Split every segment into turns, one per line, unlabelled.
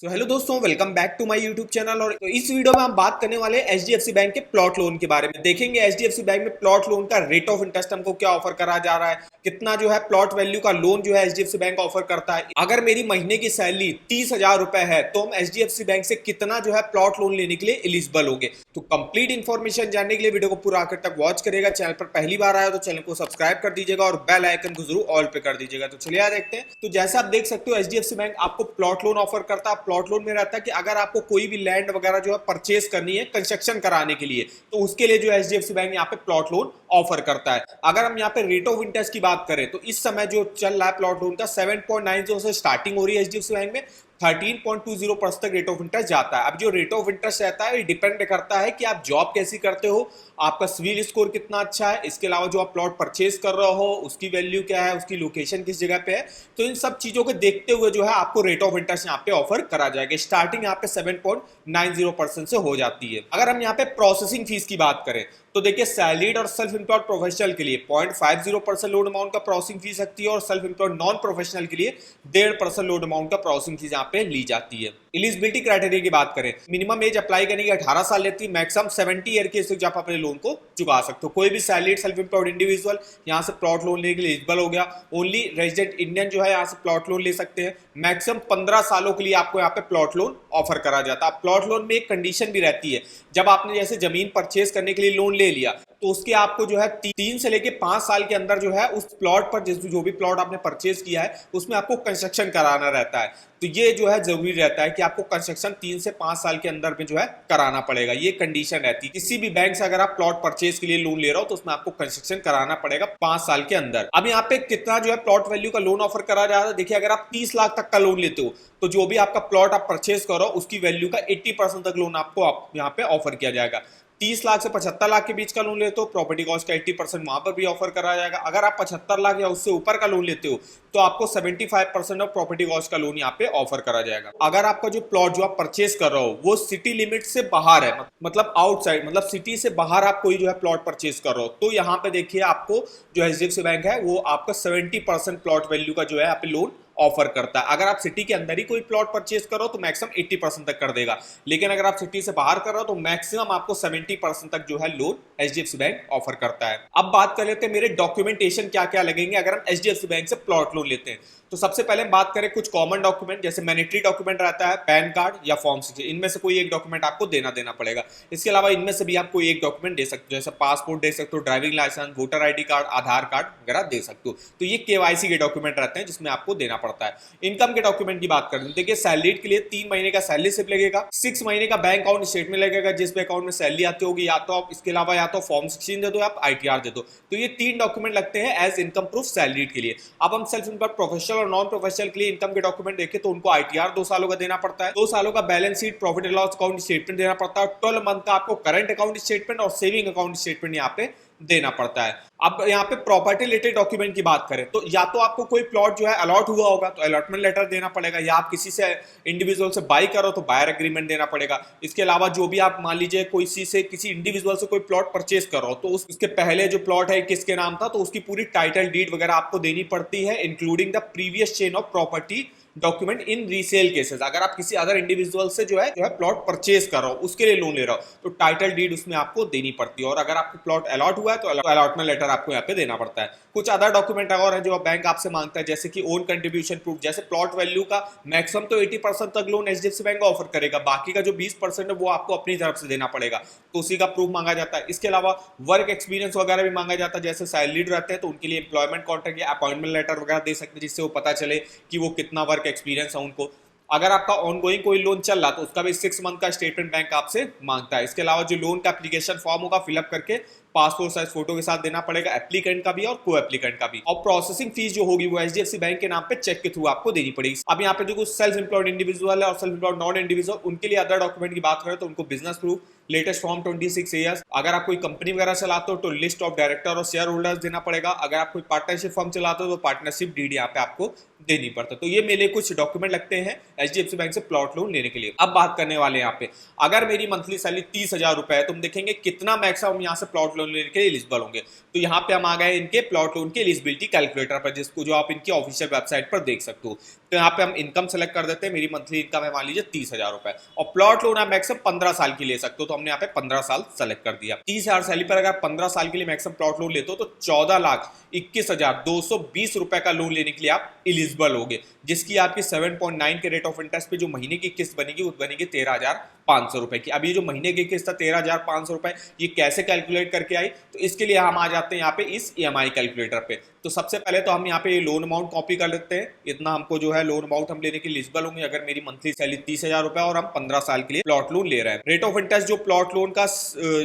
Hello दोस्तों, welcome back to my YouTube channel. और तो इस वीडियो में हम बात करने वाले हैं एचडीएफसी बैंक के प्लॉट लोन के बारे में। देखेंगे एचडीएफसी बैंक में प्लॉट लोन का रेट ऑफ इंटरेस्ट हमको क्या ऑफर करा जा रहा है, कितना जो है प्लॉट वैल्यू का लोन जो है एचडीएफसी बैंक ऑफर करता है। अगर मेरी महीने की सैलरी 30,000 रुपए है तो हम एचडीएफसी बैंक से कितना जो है प्लॉट लोन लेने के लिए एलिजिबल होंगे। तो कंप्लीट इन्फॉर्मेशन जानने के लिए वीडियो को पूरा आखिर तक वॉच करेगा। चैनल पर पहली बार आया तो चैनल को सब्सक्राइब कर दीजिएगा और बेल आइकन को जरूर ऑल पे कर दीजिएगा। तो चलिए देखते हैं। तो जैसा आप देख सकते हो एचडीएफसी बैंक आपको प्लॉट लोन ऑफर करता है। प्लॉट लोन में रहता है कि अगर आपको कोई भी लैंड वगैरह जो है परचेस करनी है कंस्ट्रक्शन कराने के लिए, तो उसके लिए जो एचडीएफसी बैंक यहाँ पे प्लॉट लोन ऑफर करता है। अगर हम यहाँ पे रेट ऑफ इंटरेस्ट की बात करें तो इस समय जो चल रहा है प्लॉट लोन का 7.90 से स्टार्टिंग हो रही है एचडीएफसी बैंक में, 13.20% तक रेट ऑफ इंटरेस्ट जाता है। अब जो रेट ऑफ इंटरेस्ट रहता है डिपेंड करता है कि आप जॉब कैसी करते हो, आपका सिविल स्कोर कितना अच्छा है, इसके अलावा जो आप प्लॉट परचेज कर रहे हो उसकी वैल्यू क्या है, उसकी लोकेशन किस जगह पे है। तो इन सब चीजों को देखते हुए जो है आपको रेट ऑफ इंटरेस्ट यहाँ पे ऑफर करा जाएगा। स्टार्टिंग यहाँ पे 7.90% से हो जाती है। अगर हम यहाँ पे प्रोसेसिंग फीस की बात करें तो देखिए सैलरीड और सेल्फ एम्प्लॉयड प्रोफेशनल के लिए 0.50% लोन अमाउंट का प्रोसेसिंग फीस लगती है और सेल्फ एम्प्लॉयड नॉन प्रोफेशनल के लिए 1.5% लोन अमाउंट का प्रोसेसिंग फीस यहाँ पे ली जाती है। एलिजिबिलिटी क्राइटेरिया की बात करें, मिनिमम एज अप्लाई करने की 18 साल रहती है, मैक्सिमम 70 ईयर के एज आप अपने लोन को चुका सकते हो। कोई भी सैलरीड सेल्फ एम्प्लॉयड इंडिविजुअल यहाँ से प्लॉट लोन लेने के लिए एलिजिबल हो गया। ओनली रेजिडेंट इंडियन जो है यहाँ से प्लॉट लोन ले सकते हैं। मैक्सिमम 15 सालों के लिए आपको यहाँ पे प्लॉट लोन ऑफर करा जाता है। प्लॉट लोन में एक कंडीशन भी रहती है, जब आपने जैसे जमीन परचेज करने के लिए लोन ले लिया तो उसके आपको जो है 3 से लेके 5 साल के अंदर जो है उस प्लॉट पर जो भी प्लॉट आपने परचेज किया है उसमें आपको कंस्ट्रक्शन कराना रहता है। तो ये जो है जरूरी रहता है कि आपको कंस्ट्रक्शन 3 से 5 साल के अंदर में जो है कराना पड़ेगा। ये कंडीशन रहती है किसी भी बैंक से अगर आप प्लॉट परचेज के लिए लोन ले रहे हो तो उसमें आपको कंस्ट्रक्शन कराना पड़ेगा 5 साल के अंदर। अब यहाँ पे कितना जो है प्लॉट वैल्यू का लोन ऑफर करा जा रहा है, देखिए अगर आप 30 लाख तक का लोन लेते हो तो जो भी आपका प्लॉट आप परचेज करो उसकी वैल्यू का 80% तक लोन आपको यहाँ पे ऑफर किया जाएगा। 30 लाख से 75 लाख के बीच का लोन लेते हो प्रॉपर्टी कॉस्ट का 80% वहां पर भी ऑफर करा जाएगा। अगर आप 75 लाख या उससे ऊपर का लोन लेते हो तो आपको 75% ऑफ प्रॉपर्टी कॉस्ट का लोन यहाँ पे ऑफर करा जाएगा। अगर आपका जो प्लॉट जो आप परचेज कर रहे हो वो सिटी लिमिट से बाहर है, मतलब आउटसाइड, मतलब सिटी से बाहर आप कोई जो है प्लॉट परचेज कर रहे हो, तो यहाँ पे देखिए आपको जो एचडीएफसी बैंक है वो आपका 70% प्लॉट वैल्यू का जो है यहाँ पे लोन ऑफर करता है। अगर आप सिटी के अंदर ही कोई प्लॉट परचेज करो तो मैक्सिमम 80% तक कर देगा, लेकिन अगर आप सिटी से बाहर कर रहे हो तो मैक्सिमम आपको 70% तक जो है लोन एचडीएफसी बैंक ऑफर करता है। अब बात कर लेते हैं मेरे डॉक्यूमेंटेशन क्या क्या लगेंगे अगर हम एचडीएफसी बैंक से प्लॉट लोन लेते हैं। तो सबसे पहले हम बात करें कुछ कॉमन डॉक्यूमेंट, जैसे मैंडेटरी डॉक्यूमेंट रहता है पैन कार्ड या फॉर्म 6, इनमें से कोई एक डॉक्यूमेंट आपको देना पड़ेगा। इसके अलावा इनमें से भी आप कोई एक डॉक्यूमेंट दे सकते हो, जैसे पासपोर्ट दे सकते हो, driving licence, voter ID card, Aadhaar card वगैरह दे सकते हो। तो ये केवाईसी के डॉक्यूमेंट रहते हैं जिसमें आपको देना पड़ता है। इनकम के डॉक्यूमेंट की बात करें, देखिए सैलरीड के लिए 3 महीने का सैलरी स्लिप लगेगा, 6 महीने का बैंक अकाउंट स्टेटमेंट लगेगा जिस बैंक अकाउंट में सैलरी आती होगी, या तो आप इसके अलावा या तो फॉर्म 16 दे दो या आप आईटीआर दे दो। तो ये 3 डॉक्यूमेंट लगते हैं एज इनकम प्रूफ सैलरीड के लिए। अब हम सेल्फ एम्प्लॉयड प्रोफेशनल और नॉन प्रोफेशनल के लिए इनकम के डॉक्यूमेंट देखें तो उनको आईटीआर 2 सालों का देना पड़ता है, 2 सालों का balance sheet, profit and loss account statement देना पड़ता है, 12 मंथ का आपको करंट अकाउंट स्टेटमेंट और सेविंग अकाउंट स्टेटमेंट यहाँ पे देना पड़ता है। अब यहाँ पे प्रॉपर्टी रिलेटेड डॉक्यूमेंट की बात करें तो या तो आपको कोई प्लॉट जो है अलॉट हुआ होगा तो अलॉटमेंट लेटर देना पड़ेगा, या आप किसी से इंडिविजुअल से बाई करो तो बायर एग्रीमेंट देना पड़ेगा। इसके अलावा जो भी आप मान लीजिए कोई से किसी इंडिविजुअल से कोई प्लॉट परचेज करो तो उसके पहले जो प्लॉट है किसके नाम था तो उसकी पूरी टाइटल डीड वगैरह आपको देनी पड़ती है, including the previous chain of property document in resale cases. अगर आप किसी अदर इंडिविजुअल से जो है प्लॉट परचेज कर रहे हो उसके लिए लोन ले रहे हो तो टाइटल डीड उसमें आपको देनी पड़ती है, और अगर आपको प्लॉट अलॉट हुआ है तो अलॉटमेंट लेटर आपको यहाँ पे देना पड़ता है। कुछ अदर डॉक्यूमेंट और है जो बैंक आपसे मांगता है, जैसे कि ओन कंट्रीब्यूशन प्रूफ, जैसे प्लॉट वैल्यू का मैक्सिमम तो 80% तक लोन एचडीएफसी बैंक ऑफर करेगा, बाकी का जो 20% है वो आपको अपनी तरफ से देना पड़ेगा, तो उसी का प्रूफ मांगा जाता है। इसके अलावा वर्क एक्सपीरियंस वगैरह भी मांगा जाता है, जैसे सैलरीड रहते हैं तो उनके लिए एम्प्लॉयमेंट कॉन्ट्रैक्ट या अपॉइंटमेंट लेटर वगैरह दे सकते हैं जिससे वो पता चले कि वो कितना वर्क एक्सपीरियंस है उनको। अगर आपका ऑनगोइंग कोई लोन चल रहा तो उसका भी 6 मंथ का स्टेटमेंट बैंक आपसे मांगता है। इसके अलावा जो लोन का एप्लीकेशन फॉर्म होगा फिलअप करके पासपोर्ट साइज फोटो के साथ देना पड़ेगा, एप्लीकेंट का भी और को एप्लीकेंट का भी। और प्रोसेसिंग फीस जो होगी वो एचडीएफसी बैंक के नाम पे चेक के थ्रू आपको देनी पड़ेगी। अब यहाँ पे जो कुछ सेल्फ एम्प्लॉयड इंडिविजुअल है और सेल्फ एम्प्लॉयड नॉन इंडिविजुअल उनके लिए अदर डॉक्यूमेंट की बात करें तो उनको business proof, latest form 26 years, अगर आप कोई कंपनी वगैरह चलाते हो तो लिस्ट ऑफ डायरेक्टर और शेयर होल्डर्स देना पड़ेगा, अगर आप कोई पार्टनरशिप फर्म चलाते हो तो पार्टनरशिप डीड यहाँ पे आपको देनी पड़ता है। तो ये मेरे कुछ डॉक्यूमेंट लगते हैं एचडीएफसी बैंक से प्लॉट लोन लेने के लिए। अब बात करने वाले यहाँ पे, अगर मेरी मंथली सैलरी 30,000 रुपए है तो हम देखेंगे कितना मैक्सिमम यहाँ से प्लॉट लोन लेने के लिए एलिजिबल होंगे। तो यहाँ पे हम आ गए इनके प्लॉट लोन के एलिजिबिलिटी कैलकुलेटर पर, जिसको जो आप इनकी ऑफिशियल वेबसाइट पर देख सकते हो। तो यहाँ पे हम इनकम सेलेक्ट कर देते हैं, मेरी मंथली इनकम है मान लीजिए 30,000 रुपए, और प्लॉट लोन आप मैक्सिमम 15 साल की ले सकते हो, तो हमने यहाँ पे 15 साल सेलेक्ट कर दिया। 30,000 सैलरी पर अगर 15 साल के लिए मैक्सिमम प्लॉट लोन लेते हो तो 14,21,220 रुपए का लोन लेने के लिए आप एलिजिबल होगे, जिसकी आपकी 7.9 के रेट ऑफ इंटरेस्ट पे जो महीने की किस्त बनेगी वो बनेगी 13,500 रुपए की। अब ये जो महीने की किस्त है 13,500 रुपए, ये कैसे कैलकुलेट करके आई, तो इसके लिए हम आ जाते हैं यहाँ पे इस EMI कैलकुलेटर पे। तो सबसे पहले तो हम यहाँ पे लोन अमाउंट कॉपी कर लेते हैं, इतना हमको जो है लोन अमाउंट हम लेने के लिए एलिजिबल होंगे अगर मेरी मंथली सैलरी 30,000 रुपए और हम 15 साल के लिए प्लॉट लोन ले रहे हैं। रेट ऑफ इंटरेस्ट जो प्लॉट लोन का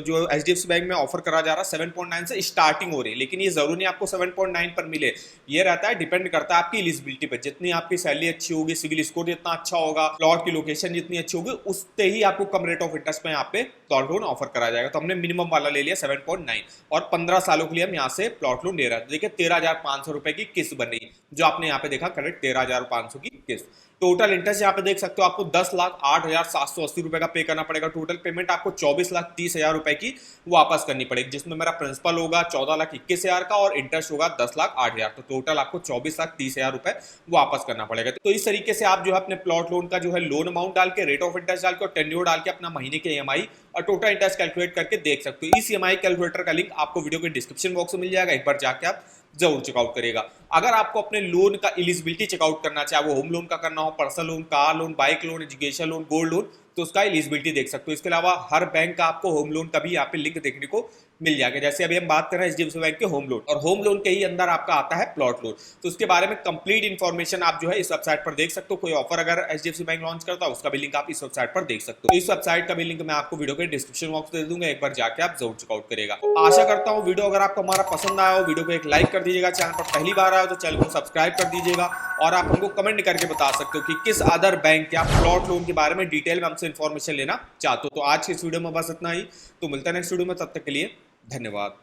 जो HDFC बैंक में ऑफर करा जा रहा है 7.9 से स्टार्टिंग हो रही है, लेकिन ये जरूरी नहीं आपको 7.9 पर मिले, ये रहता है डिपेंड करता है आपकी एलिजिबिलिटी पे। जितनी आपकी सैलरी अच्छी होगी, सिविल स्कोर जितना अच्छा होगा, प्लॉट की लोकेशन जितनी अच्छी होगी, उससे ही आपको कम रेट ऑफ इंटरेस्ट में यहाँ पे प्लॉट लोन ऑफर करा जाएगा। तो हमने मिनिमम वाला ले लिया 7.9 और 15 सालों के लिए हम यहाँ से प्लॉट लोन ले रहे हैं। तो देखिए 13,500 रुपए की किस्त बन रही, जो आपने यहाँ पे देखा करेक्ट 13,500 की किस्त। टोटल इंटरेस्ट यहाँ पे देख सकते हो आपको 10,08,780 रुपए का पे करना पड़ेगा। टोटल पेमेंट आपको 24,30,000 रुपए की वापस करनी पड़ेगी, जिसमें मेरा प्रिंसिपल होगा 14,21,000 का और इंटरेस्ट होगा 10,08,000। तो टोटल आपको 24,30,000 रुपए वापस करना पड़ेगा। तो इस तरीके से आप जो है अपने प्लॉट लोन का जो है लोन अमाउंट डाल के, रेट ऑफ इंटरेस्ट डाल के और टेन्योर डाल के अपना महीने के EMI और टोटल इंटरेस्ट कैलकुलेट करके देख सकते हो। इस EMI कैलकुलेटर का लिंक आपको वीडियो के डिस्क्रिप्शन बॉक्स में मिल जाएगा, एक बार जाके आप जरूर चेकआउट करेगा। अगर आपको अपने लोन का एलिजिबिलिटी चेकआउट करना चाहे, वो होम लोन का करना हो, personal loan, car loan, bike loan, education loan, gold loan, तो उसका एलिजिबिलिटी देख सकते हो। इसके अलावा हर बैंक का आपको होम लोन का भी यहाँ पे लिंक देखने को मिल जाएगा। जैसे अभी हम बात कर रहे हैं HDFC बैंक के होम लोन, और होम लोन के ही अंदर आपका आता है प्लॉट लोन, तो उसके बारे में कंप्लीट इन्फॉर्मेशन आप जो है इस वेबसाइट पर देख सकते हो। कोई ऑफर अगर HDFC बैंक लॉन्च करता है उसका भी लिंक आप इस वेबसाइट पर देख सकते हो। इस वेबसाइट का भी लिंक मैं आपको वीडियो के डिस्क्रिप्शन बॉक्स दे दूंगा, एक बार जाके आप जरूर चेकआउट करेगा। आशा करता हूँ वीडियो अगर आपको हमारा पसंद आया हो, वीडियो को एक लाइक कर दीजिएगा, चैनल पर पहली बार आया हो तो चैनल को सब्सक्राइब कर दीजिएगा, और आप हमको कमेंट करके बता सकते हो कि किस अदर बैंक या प्लॉट लोन के बारे में डिटेल में हमसे इन्फॉर्मेशन लेना चाहते हो। तो आज की इस वीडियो में बस इतना ही, तो मिलता है नेक्स्ट वीडियो में, तब तक के लिए धन्यवाद।